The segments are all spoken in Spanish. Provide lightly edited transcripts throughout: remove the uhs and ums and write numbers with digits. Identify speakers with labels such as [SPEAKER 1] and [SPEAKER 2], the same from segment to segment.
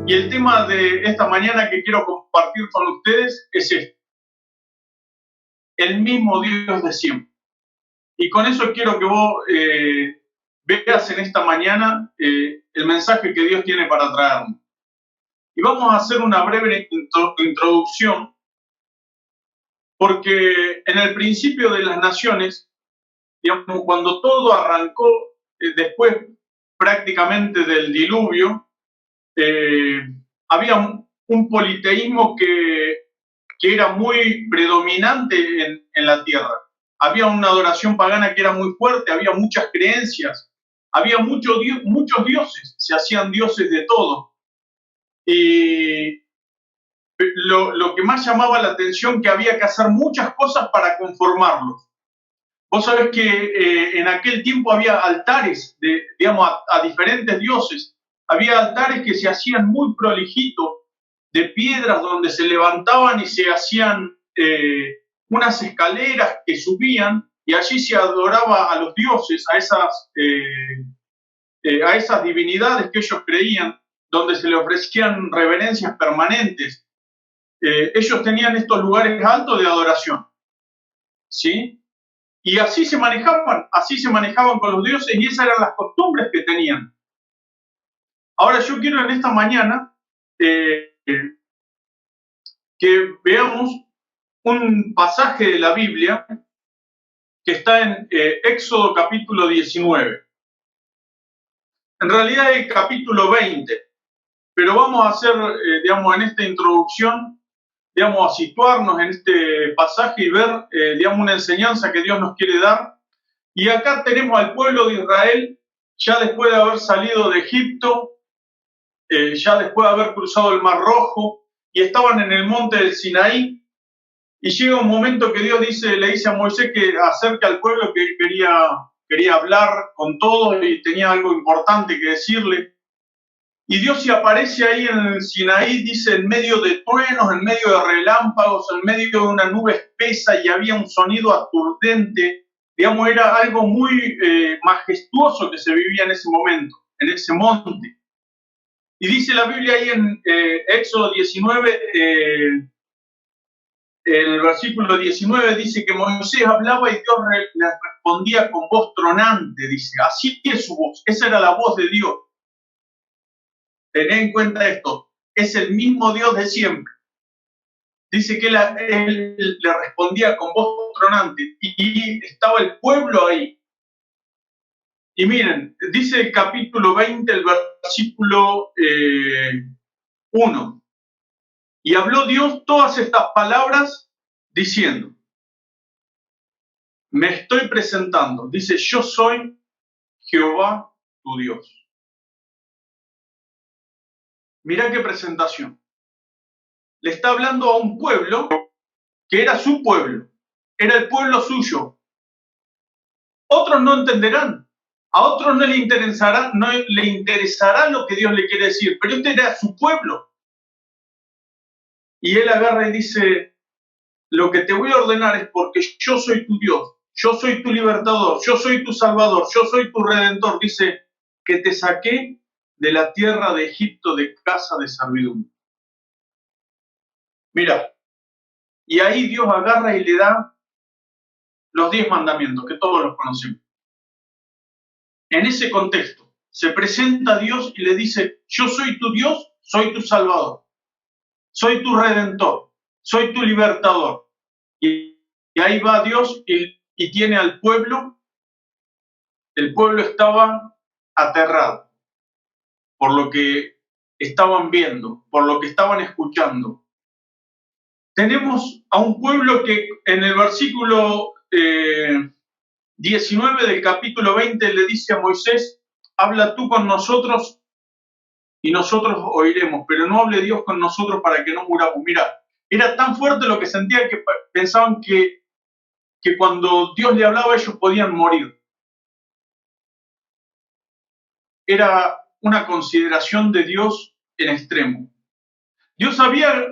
[SPEAKER 1] Y el tema de esta mañana que quiero compartir con ustedes es este: el mismo Dios de siempre. Y con eso quiero que vos veas en esta mañana el mensaje que Dios tiene para traernos. Y vamos a hacer una breve introducción, porque en el principio de las naciones, digamos, cuando todo arrancó, después prácticamente del diluvio, había un politeísmo que era muy predominante en la tierra. Había una adoración pagana que era muy fuerte, había muchas creencias, había muchos dioses, se hacían dioses de todo. Y lo que más llamaba la atención, que había que hacer muchas cosas para conformarlos. Vos sabés que en aquel tiempo había altares a diferentes dioses. Había altares que se hacían muy prolijitos, de piedras donde se levantaban y se hacían unas escaleras que subían, y allí se adoraba a los dioses, a esas divinidades que ellos creían, donde se le ofrecían reverencias permanentes. Ellos tenían estos lugares altos de adoración, ¿sí? Y así se manejaban con los dioses, y esas eran las costumbres que tenían. Ahora yo quiero en esta mañana que veamos un pasaje de la Biblia que está en Éxodo capítulo 19. En realidad es el capítulo 20, pero vamos a hacer, en esta introducción, a situarnos en este pasaje y ver, una enseñanza que Dios nos quiere dar. Y acá tenemos al pueblo de Israel, ya después de haber salido de Egipto, ya después de haber cruzado el Mar Rojo, y estaban en el monte del Sinaí, y llega un momento que Dios le dice a Moisés que acerque al pueblo, que quería hablar con todos y tenía algo importante que decirle. Y Dios se aparece ahí en el Sinaí, dice, en medio de truenos, en medio de relámpagos, en medio de una nube espesa, y había un sonido aturdente. Era algo muy majestuoso que se vivía en ese momento, en ese monte. Y dice la Biblia ahí en Éxodo 19, el versículo 19 dice que Moisés hablaba y Dios le respondía con voz tronante, dice, así es su voz, esa era la voz de Dios. Tened en cuenta esto, es el mismo Dios de siempre. Dice que él le respondía con voz tronante, y estaba el pueblo ahí. Y miren, dice el capítulo 20, el versículo 1. Y habló Dios todas estas palabras diciendo, me estoy presentando. Dice, yo soy Jehová tu Dios. Mirá qué presentación. Le está hablando a un pueblo que era su pueblo, era el pueblo suyo. Otros no entenderán, a otros no le interesará lo que Dios le quiere decir, pero este era su pueblo. Y él agarra y dice, lo que te voy a ordenar es porque yo soy tu Dios, yo soy tu libertador, yo soy tu salvador, yo soy tu redentor. Dice que te saqué de la tierra de Egipto, de casa de servidumbre. Mira, y ahí Dios agarra y le da los 10 mandamientos, que todos los conocemos. En ese contexto, se presenta Dios y le dice, yo soy tu Dios, soy tu salvador, soy tu redentor, soy tu libertador. Y ahí va Dios y tiene al pueblo. El pueblo estaba aterrado por lo que estaban viendo, por lo que estaban escuchando. Tenemos a un pueblo que en el versículo 19 del capítulo 20 le dice a Moisés, habla tú con nosotros y nosotros oiremos, pero no hable Dios con nosotros para que no muramos. Mira, era tan fuerte lo que sentían que pensaban que cuando Dios le hablaba ellos podían morir. Era una consideración de Dios en extremo. Dios sabía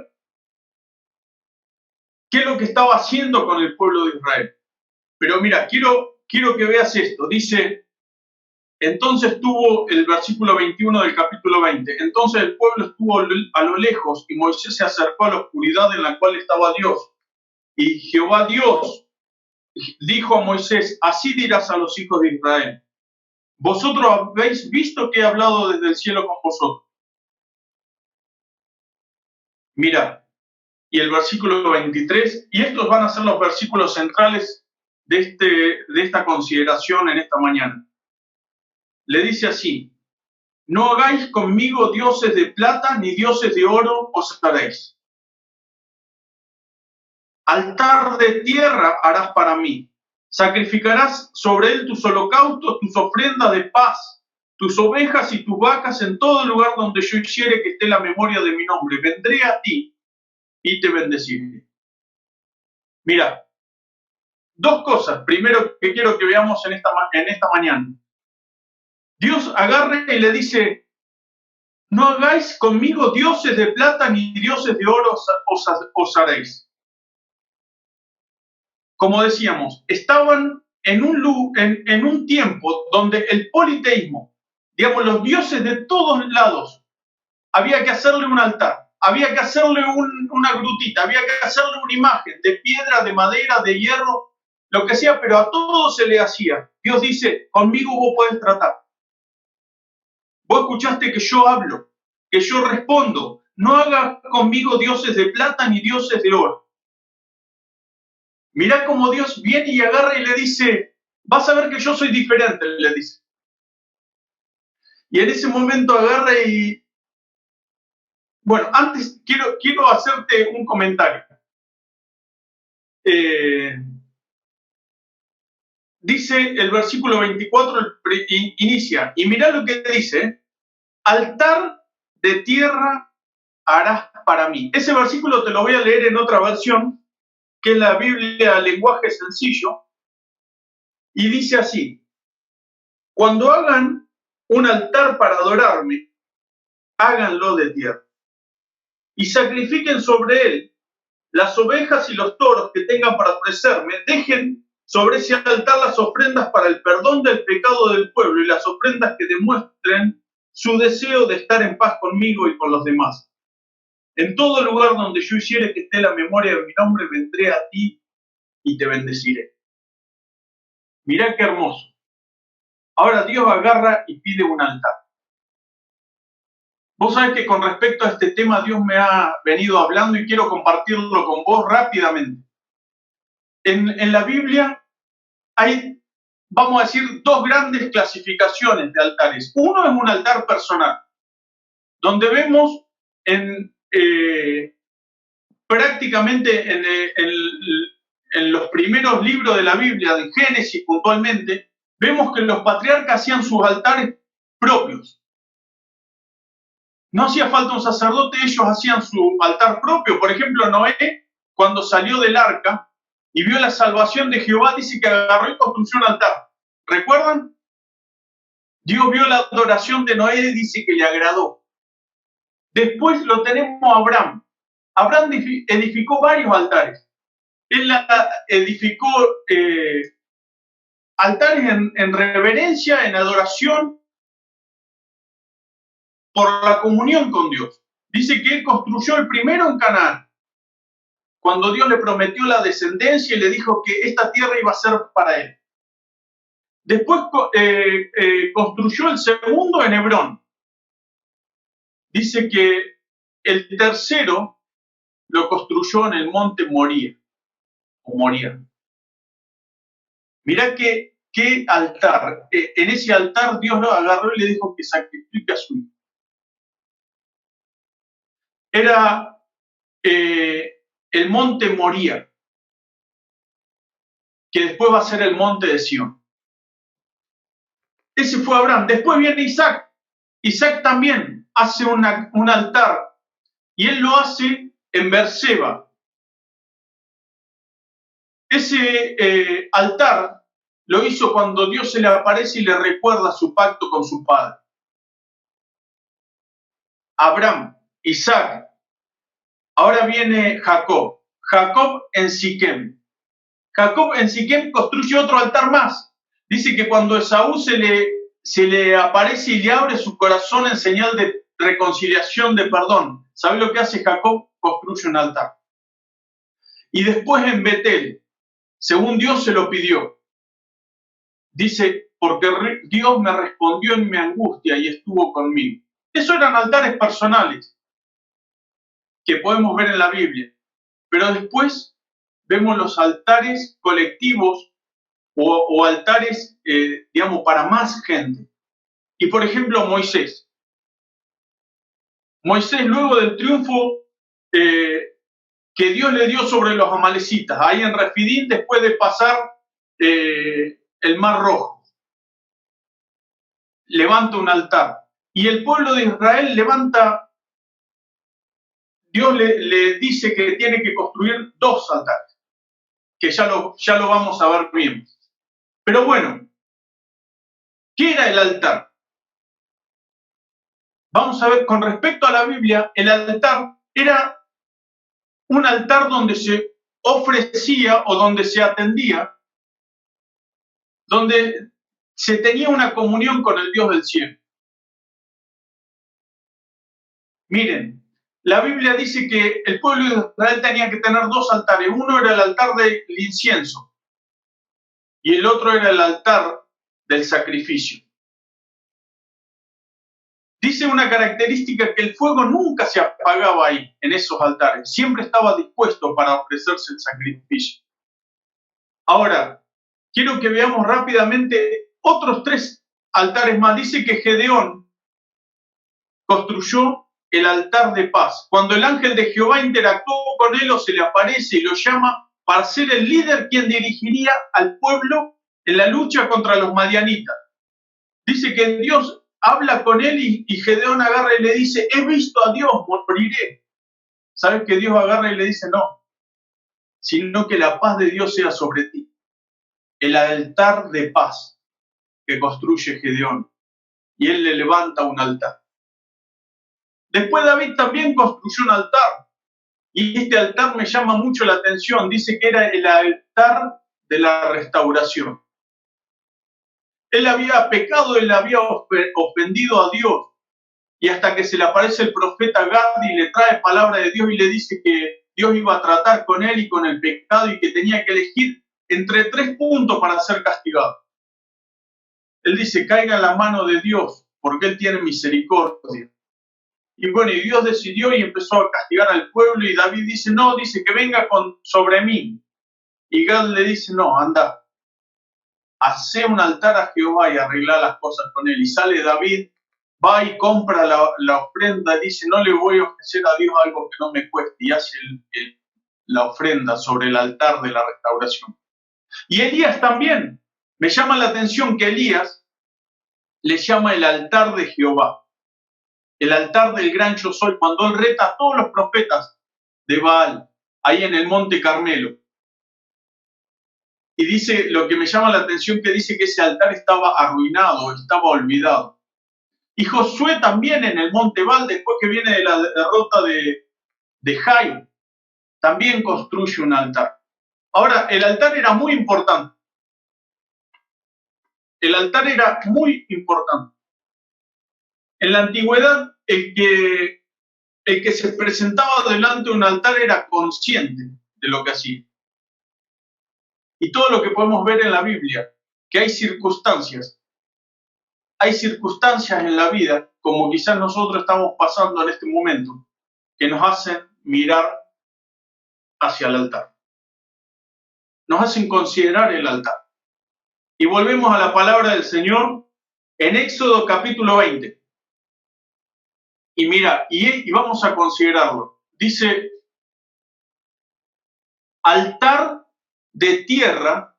[SPEAKER 1] qué es lo que estaba haciendo con el pueblo de Israel. Pero mira, quiero que veas esto. Dice Entonces tuvo el versículo 21 del capítulo 20. Entonces el pueblo estuvo a lo lejos y Moisés se acercó a la oscuridad en la cual estaba Dios. Y Jehová Dios dijo a Moisés, así dirás a los hijos de Israel, vosotros habéis visto que he hablado desde el cielo con vosotros. Mirad, y el versículo 23, y estos van a ser los versículos centrales de esta consideración en esta mañana. Le dice así, no hagáis conmigo dioses de plata ni dioses de oro os haréis. Altar de tierra harás para mí. Sacrificarás sobre él tus holocaustos, tus ofrendas de paz, tus ovejas y tus vacas en todo lugar donde yo hiciere que esté la memoria de mi nombre. Vendré a ti y te bendeciré. Mira, dos cosas. Primero que quiero que veamos en esta mañana. Dios agarra y le dice, no hagáis conmigo dioses de plata ni dioses de oro os haréis. Como decíamos, estaban en un tiempo donde el politeísmo, digamos, los dioses de todos lados, había que hacerle un altar, había que hacerle una grutita, había que hacerle una imagen de piedra, de madera, de hierro, lo que sea, pero a todo se le hacía. Dios dice, conmigo vos podés tratar. Vos escuchaste que yo hablo, que yo respondo. No hagas conmigo dioses de plata ni dioses de oro. Mirá cómo Dios viene y agarra y le dice, vas a ver que yo soy diferente, le dice. Y en ese momento agarra y... Bueno, antes quiero hacerte un comentario. Dice el versículo 24, inicia, y mirá lo que dice, altar de tierra harás para mí. Ese versículo te lo voy a leer en otra versión, que es la Biblia lenguaje sencillo, y dice así, cuando hagan un altar para adorarme, háganlo de tierra, y sacrifiquen sobre él las ovejas y los toros que tengan para ofrecerme, dejen sobre ese altar las ofrendas para el perdón del pecado del pueblo y las ofrendas que demuestren su deseo de estar en paz conmigo y con los demás. En todo lugar donde yo hiciere que esté la memoria de mi nombre, vendré a ti y te bendeciré. Mirá qué hermoso. Ahora Dios agarra y pide un altar. Vos sabés que con respecto a este tema Dios me ha venido hablando y quiero compartirlo con vos rápidamente. En la Biblia hay, vamos a decir, dos grandes clasificaciones de altares. Uno es un altar personal, donde vemos prácticamente en los primeros libros de la Biblia, de Génesis puntualmente, vemos que los patriarcas hacían sus altares propios. No hacía falta un sacerdote, ellos hacían su altar propio. Por ejemplo, Noé, cuando salió del arca y vio la salvación de Jehová, dice que agarró y construyó un altar. ¿Recuerdan? Dios vio la adoración de Noé y dice que le agradó. Después lo tenemos a Abraham. Abraham edificó varios altares. Él edificó altares en reverencia, en adoración, por la comunión con Dios. Dice que él construyó el primero en Canaán, cuando Dios le prometió la descendencia y le dijo que esta tierra iba a ser para él. Después construyó el segundo en Hebrón. Dice que el tercero lo construyó en el monte Moría, o Moría. Mirá qué altar. En ese altar Dios lo agarró y le dijo que sacrifique a su hijo. Era el monte Moría, que después va a ser el monte de Sión. Ese fue Abraham. Después viene Isaac. Isaac también hace un altar y él lo hace en Berseba. Ese altar lo hizo cuando Dios se le aparece y le recuerda su pacto con su padre. Abraham, Isaac. Ahora viene Jacob. Jacob en Siquem. Jacob en Siquem construye otro altar más. Dice que cuando Esaú se se le aparece y le abre su corazón en señal de reconciliación, de perdón. ¿Sabe lo que hace Jacob? Construye un altar. Y después en Betel, según Dios se lo pidió, dice, porque Dios me respondió en mi angustia y estuvo conmigo. Esos eran altares personales que podemos ver en la Biblia. Pero después vemos los altares colectivos o altares, digamos, para más gente. Y por ejemplo, Moisés. Moisés, luego del triunfo que Dios le dio sobre los amalecitas, ahí en Refidín, después de pasar el Mar Rojo, levanta un altar. Y el pueblo de Israel levanta, Dios le dice que tiene que construir 2 altares, que ya lo vamos a ver bien. Pero bueno, ¿qué era el altar? Vamos a ver, con respecto a la Biblia, el altar era un altar donde se ofrecía o donde se atendía, donde se tenía una comunión con el Dios del cielo. Miren, la Biblia dice que el pueblo de Israel tenía que tener 2 altares. Uno era el altar del incienso y el otro era el altar del sacrificio. Dice una característica que el fuego nunca se apagaba ahí, en esos altares. Siempre estaba dispuesto para ofrecerse el sacrificio. Ahora, quiero que veamos rápidamente otros 3 altares más. Dice que Gedeón construyó el altar de paz. Cuando el ángel de Jehová interactuó con él o se le aparece y lo llama para ser el líder quien dirigiría al pueblo en la lucha contra los madianitas. Dice que Dios habla con él y Gedeón agarra y le dice, he visto a Dios, moriré. ¿Sabes que Dios agarra y le dice, no, sino que la paz de Dios sea sobre ti? El altar de paz que construye Gedeón. Y él le levanta un altar. Después David también construyó un altar. Y este altar me llama mucho la atención. Dice que era el altar de la restauración. Él había pecado, él había ofendido a Dios. Y hasta que se le aparece el profeta Gad y le trae palabra de Dios y le dice que Dios iba a tratar con él y con el pecado y que tenía que elegir entre 3 puntos para ser castigado. Él dice, caiga en la mano de Dios, porque Él tiene misericordia. Y bueno, y Dios decidió y empezó a castigar al pueblo y David dice, no, dice que venga sobre mí. Y Gad le dice, no, anda, hace un altar a Jehová y arregla las cosas con él. Y sale David, va y compra la ofrenda, dice, no le voy a ofrecer a Dios algo que no me cueste, y hace la ofrenda sobre el altar de la restauración. Y Elías también, me llama la atención que Elías le llama el altar de Jehová, el altar del gran yo soy, cuando él reta a todos los profetas de Baal, ahí en el monte Carmelo. Y dice, lo que me llama la atención, que dice que ese altar estaba arruinado, estaba olvidado. Y Josué también en el monte Baal, después que viene de la derrota de Jai, también construye un altar. Ahora, el altar era muy importante. El altar era muy importante. En la antigüedad, el que se presentaba delante de un altar era consciente de lo que hacía. Y todo lo que podemos ver en la Biblia, que hay circunstancias en la vida, como quizás nosotros estamos pasando en este momento, que nos hacen mirar hacia el altar. Nos hacen considerar el altar. Y volvemos a la palabra del Señor en Éxodo capítulo 20. Y mira, y vamos a considerarlo. Dice, altar de tierra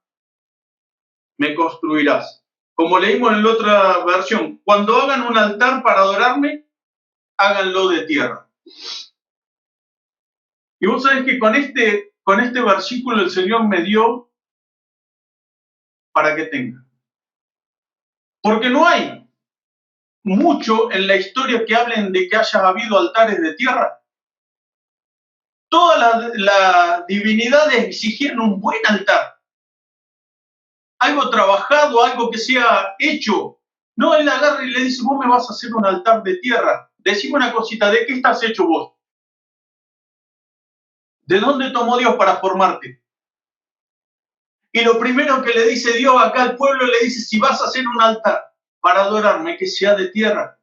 [SPEAKER 1] me construirás. Como leímos en la otra versión, cuando hagan un altar para adorarme, háganlo de tierra. Y vos sabés que con este versículo el Señor me dio para que tenga. Porque no hay mucho en la historia que hablen de que haya habido altares de tierra. Todas las divinidades exigían un buen altar. Algo trabajado, algo que sea hecho No, él agarra y le dice, vos me vas a hacer un altar de tierra. Decime una cosita, ¿de qué estás hecho vos? ¿De dónde tomó Dios para formarte? Y lo primero que le dice Dios acá al pueblo, le dice, si vas a hacer un altar para adorarme, que sea de tierra.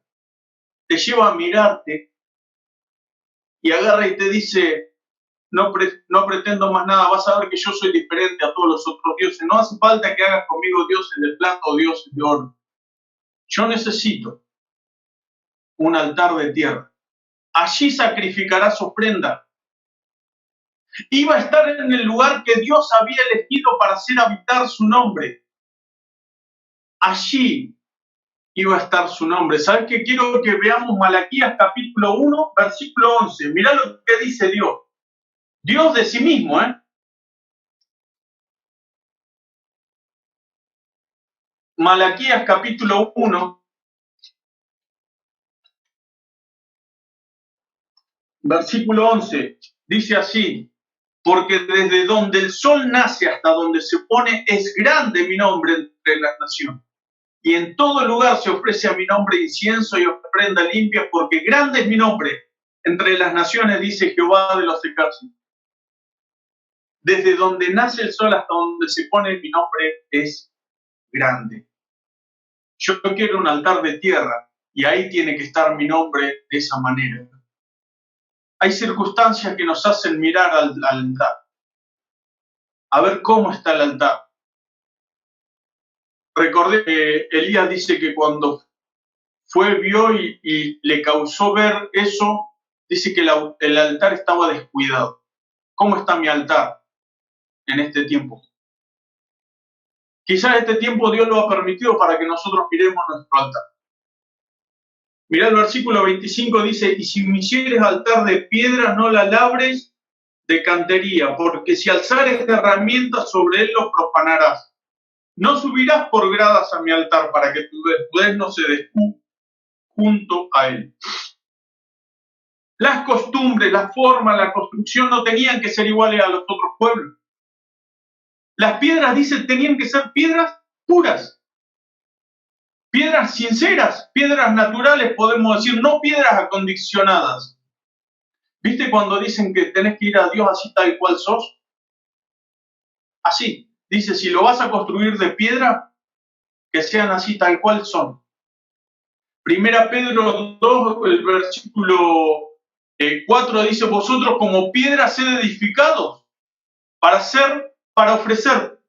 [SPEAKER 1] Te lleva a mirarte y agarra y te dice, no pretendo más nada, vas a ver que yo soy diferente a todos los otros dioses. No hace falta que hagas conmigo dioses de plata o dioses de oro. Yo necesito un altar de tierra. Allí sacrificarás ofrenda. Iba a estar en el lugar que Dios había elegido para hacer habitar su nombre. Allí iba a estar su nombre. ¿Sabes qué? Quiero que veamos Malaquías capítulo 1, versículo 11. Mirá lo que dice Dios. Dios de sí mismo, Malaquías capítulo 1, versículo 11. Dice así, porque desde donde el sol nace hasta donde se pone es grande mi nombre entre las naciones. Y en todo lugar se ofrece a mi nombre incienso y ofrenda limpia, porque grande es mi nombre entre las naciones, dice Jehová de los ejércitos. Desde donde nace el sol hasta donde se pone mi nombre es grande. Yo quiero un altar de tierra y ahí tiene que estar mi nombre de esa manera. Hay circunstancias que nos hacen mirar al altar, a ver cómo está el altar. Recordé que Elías dice que cuando vio y le causó ver eso, dice que el altar estaba descuidado. ¿Cómo está mi altar en este tiempo? Quizás este tiempo Dios lo ha permitido para que nosotros miremos nuestro altar. Mirá el versículo 25, dice, y si me hicieres altar de piedra, no la labres de cantería, porque si alzares herramientas sobre él, lo profanarás. No subirás por gradas a mi altar para que tu desnudez no se descubra junto a él. Las costumbres, la forma, la construcción no tenían que ser iguales a los otros pueblos. Las piedras, dice, tenían que ser piedras puras, piedras sinceras, piedras naturales, podemos decir, no piedras acondicionadas. ¿Viste cuando dicen que tenés que ir a Dios así tal cual sos? Así. Dice, si lo vas a construir de piedra, que sean así tal cual son. Primera Pedro 2, el versículo 4 dice, vosotros como piedras sed edificados para ofrecer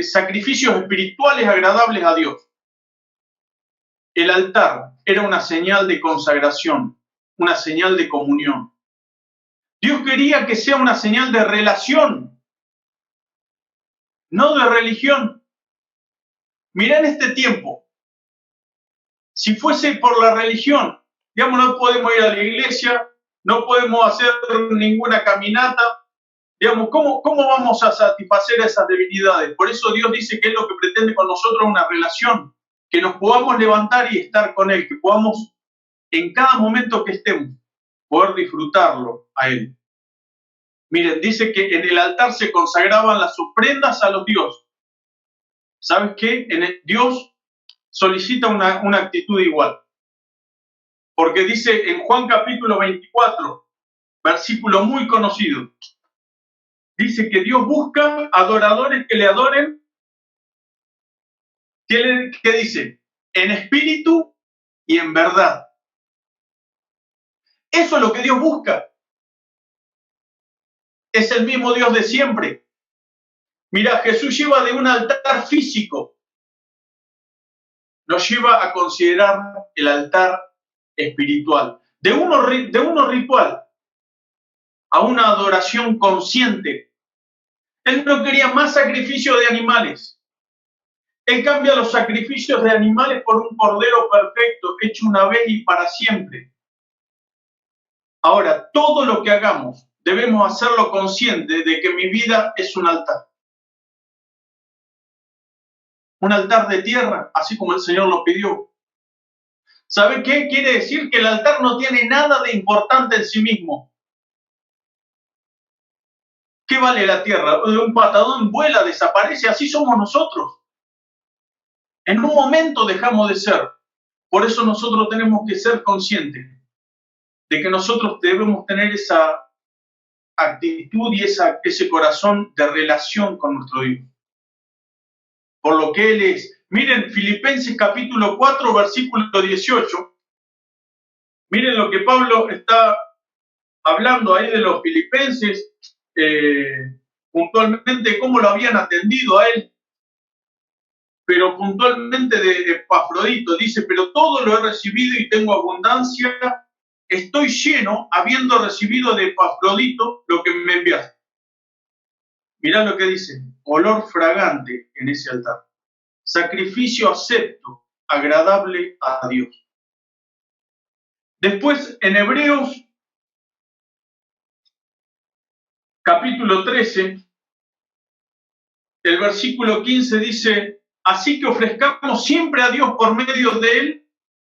[SPEAKER 1] sacrificios espirituales agradables a Dios. El altar era una señal de consagración, una señal de comunión. Dios quería que sea una señal de relación, no de religión. Mirá en este tiempo, si fuese por la religión, digamos, no podemos ir a la iglesia, no podemos hacer ninguna caminata, digamos, ¿cómo vamos a satisfacer esas debilidades? Por eso Dios dice que es lo que pretende con nosotros una relación, que nos podamos levantar y estar con Él, que podamos, en cada momento que estemos, poder disfrutarlo a Él. Miren, dice que en el altar se consagraban las ofrendas a los dioses. ¿Sabes qué? Dios solicita una actitud igual. Porque dice en Juan capítulo 24, versículo muy conocido, dice que Dios busca adoradores que le adoren. ¿Qué dice? En espíritu y en verdad. Eso es lo que Dios busca. Es el mismo Dios de siempre. Mira, Jesús lleva de un altar físico, nos lleva a considerar el altar espiritual, de uno ritual a una adoración consciente. Él no quería más sacrificio de animales. Él cambia los sacrificios de animales por un cordero perfecto, hecho una vez y para siempre. Ahora, todo lo que hagamos, debemos hacerlo consciente de que mi vida es un altar. Un altar de tierra, así como el Señor lo pidió. ¿Sabe qué? Quiere decir que el altar no tiene nada de importante en sí mismo. ¿Qué vale la tierra? Un patadón vuela, desaparece, así somos nosotros. En un momento dejamos de ser. Por eso nosotros tenemos que ser conscientes de que nosotros debemos tener esa actitud y ese corazón de relación con nuestro Dios. Por lo que Él es. Miren, Filipenses capítulo 4, versículo 18. Miren lo que Pablo está hablando ahí de los filipenses, puntualmente cómo lo habían atendido a él, pero puntualmente de Epafrodito. Dice, pero todo lo he recibido y tengo abundancia, estoy lleno habiendo recibido de Epafrodito lo que me enviaste. Mirá lo que dice, olor fragante en ese altar, sacrificio acepto, agradable a Dios. Después en Hebreos capítulo 13, el versículo 15 dice, así que ofrezcamos siempre a Dios por medio de Él,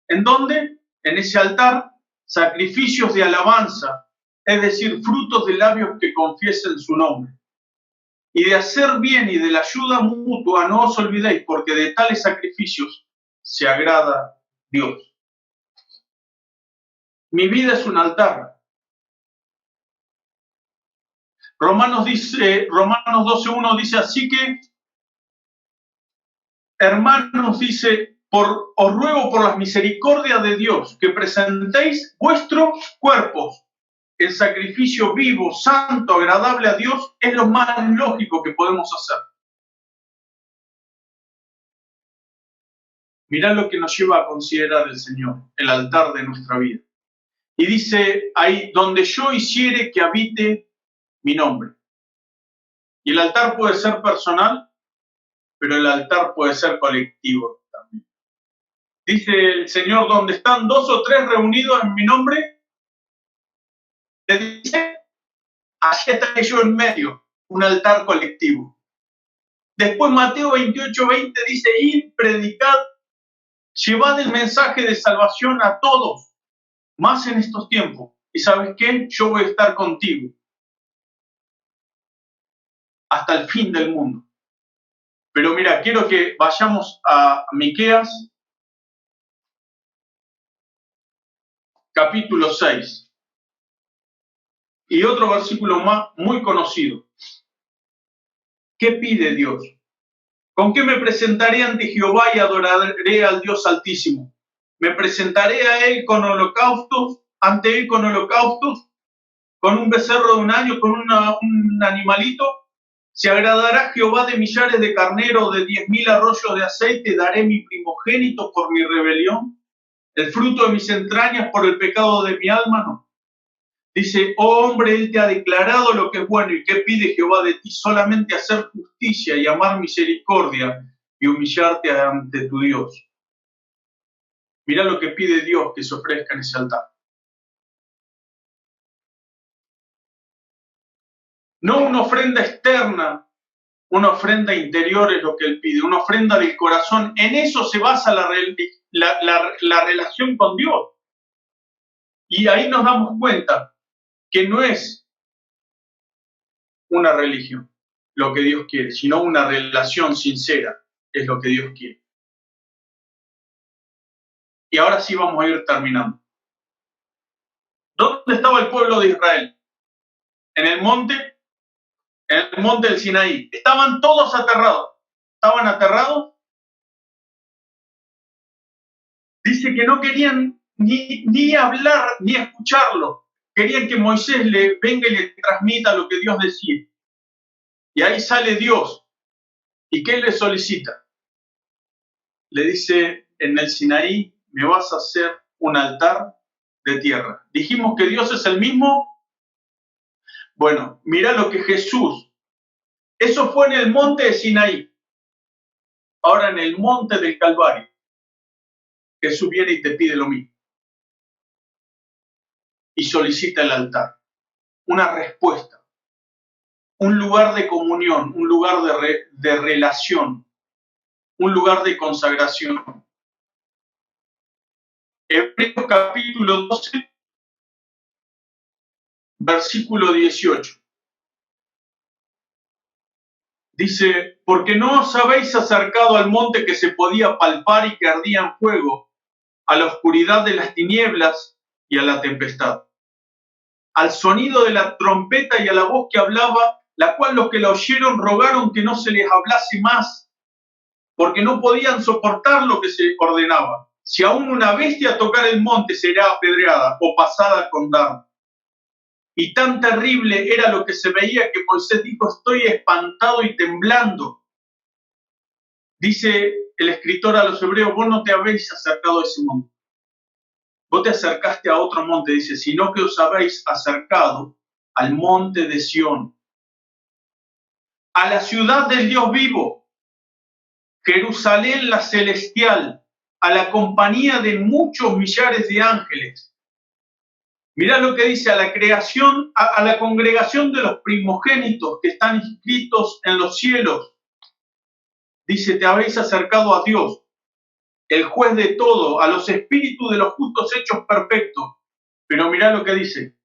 [SPEAKER 1] ¿en dónde? En ese altar, sacrificios de alabanza, es decir, frutos de labios que confiesen su nombre. Y de hacer bien y de la ayuda mutua no os olvidéis, porque de tales sacrificios se agrada Dios. Mi vida es un altar. Romanos 12:1 dice, así que, hermanos, dice, os ruego por las misericordias de Dios que presentéis vuestros cuerpos en sacrificio vivo, santo, agradable a Dios, es lo más lógico que podemos hacer. Mirá lo que nos lleva a considerar el Señor, el altar de nuestra vida. Y dice ahí, donde yo hiciere que habite mi nombre. Y el altar puede ser personal, pero el altar puede ser colectivo también. Dice el Señor, donde están 2 o 3 reunidos en mi nombre, le dice, allí estaré yo en medio, un altar colectivo. Después Mateo 28:20 dice, id, predicad, llevad el mensaje de salvación a todos, más en estos tiempos. ¿Y sabes qué? Yo voy a estar contigo hasta el fin del mundo. Pero mira, quiero que vayamos a Miqueas, capítulo 6. Y otro versículo más muy conocido. ¿Qué pide Dios? ¿Con qué me presentaré ante Jehová y adoraré al Dios Altísimo? ¿Me presentaré a Él con holocaustos, ante Él con holocaustos, con un becerro de un año, con un animalito? ¿Se agradará Jehová de millares de carneros, de 10.000 arroyos de aceite? ¿Daré mi primogénito por mi rebelión? ¿El fruto de mis entrañas por el pecado de mi alma? No. Dice, oh hombre, Él te ha declarado lo que es bueno. ¿Y qué pide Jehová de ti? Solamente hacer justicia y amar misericordia y humillarte ante tu Dios. Mira lo que pide Dios que se ofrezca en ese altar. No una ofrenda externa, una ofrenda interior es lo que Él pide, una ofrenda del corazón. En eso se basa la relación con Dios. Y ahí nos damos cuenta que no es una religión lo que Dios quiere, sino una relación sincera es lo que Dios quiere. Y ahora sí vamos a ir terminando. ¿Dónde estaba el pueblo de Israel? En el monte del Sinaí. Estaban todos aterrados. ¿Estaban aterrados? Dice que no querían ni hablar ni escucharlo. Querían que Moisés le venga y le transmita lo que Dios decía. Y ahí sale Dios. ¿Y qué le solicita? Le dice, en el Sinaí me vas a hacer un altar de tierra. Dijimos que Dios es el mismo. Bueno, mira lo que Jesús, eso fue en el monte de Sinaí. Ahora en el monte del Calvario, Jesús viene y te pide lo mismo. Y solicita el altar, una respuesta, un lugar de comunión, un lugar de relación, un lugar de consagración. Hebreos capítulo 12, versículo 18. Dice, porque no os habéis acercado al monte que se podía palpar y que ardía en fuego, a la oscuridad de las tinieblas y a la tempestad, al sonido de la trompeta y a la voz que hablaba, la cual los que la oyeron rogaron que no se les hablase más, porque no podían soportar lo que se ordenaba. Si aún una bestia tocar el monte, será apedreada o pasada con dardo. Y tan terrible era lo que se veía que Moisés dijo, estoy espantado y temblando. Dice el escritor a los hebreos, vos no te habéis acercado a ese monte. Vos te acercaste a otro monte, dice, sino que os habéis acercado al monte de Sión, a la ciudad del Dios vivo, Jerusalén la celestial, a la compañía de muchos millares de ángeles. Mirá lo que dice, a la creación, a la congregación de los primogénitos que están inscritos en los cielos. Dice, te habéis acercado a Dios, el juez de todo, a los espíritus de los justos hechos perfectos. Pero mirá lo que dice,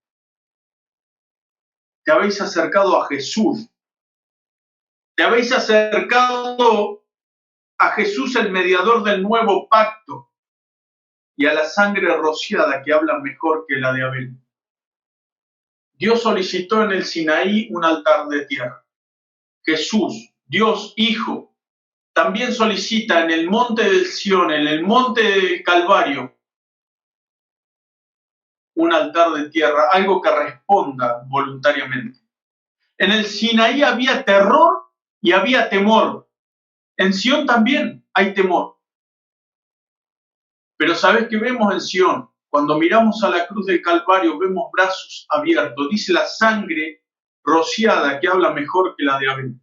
[SPEAKER 1] te habéis acercado a Jesús, te habéis acercado a Jesús, el mediador del nuevo pacto, y a la sangre rociada que habla mejor que la de Abel. Dios solicitó en el Sinaí un altar de tierra. Jesús, Dios Hijo, también solicita en el monte del Sión, en el monte del Calvario, un altar de tierra, algo que responda voluntariamente. En el Sinaí había terror y había temor. En Sión también hay temor. Pero ¿sabes qué vemos en Sión? Cuando miramos a la cruz del Calvario vemos brazos abiertos. Dice la sangre rociada que habla mejor que la de Abel.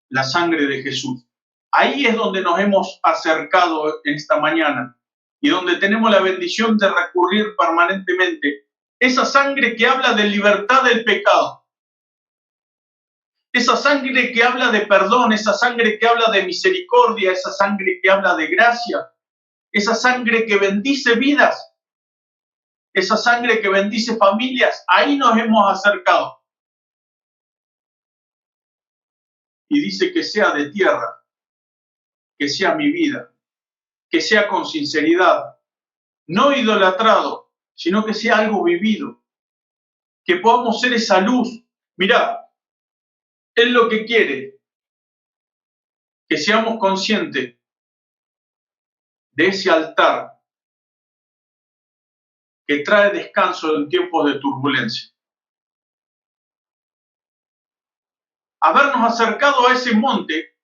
[SPEAKER 1] La sangre de Jesús. Ahí es donde nos hemos acercado en esta mañana y donde tenemos la bendición de recurrir permanentemente. Esa sangre que habla de libertad del pecado. Esa sangre que habla de perdón, esa sangre que habla de misericordia, esa sangre que habla de gracia, esa sangre que bendice vidas, esa sangre que bendice familias, ahí nos hemos acercado. Y dice que sea de tierra, que sea mi vida, que sea con sinceridad, no idolatrado, sino que sea algo vivido, que podamos ser esa luz. Mirá, Él lo que quiere, que seamos conscientes de ese altar que trae descanso en tiempos de turbulencia. Habernos acercado a ese monte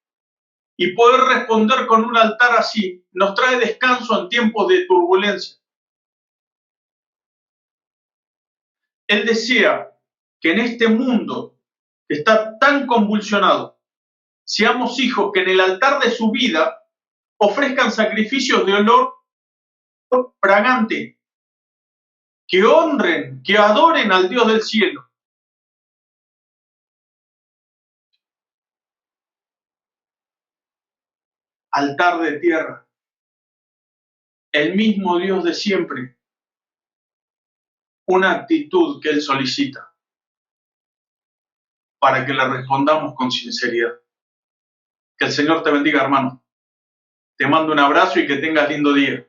[SPEAKER 1] y poder responder con un altar así, nos trae descanso en tiempos de turbulencia. Él desea que en este mundo que está tan convulsionado, seamos hijos que en el altar de su vida ofrezcan sacrificios de olor fragante, que honren, que adoren al Dios del cielo. Altar de tierra, el mismo Dios de siempre, una actitud que Él solicita para que le respondamos con sinceridad. Que el Señor te bendiga, hermano. Te mando un abrazo y que tengas lindo día.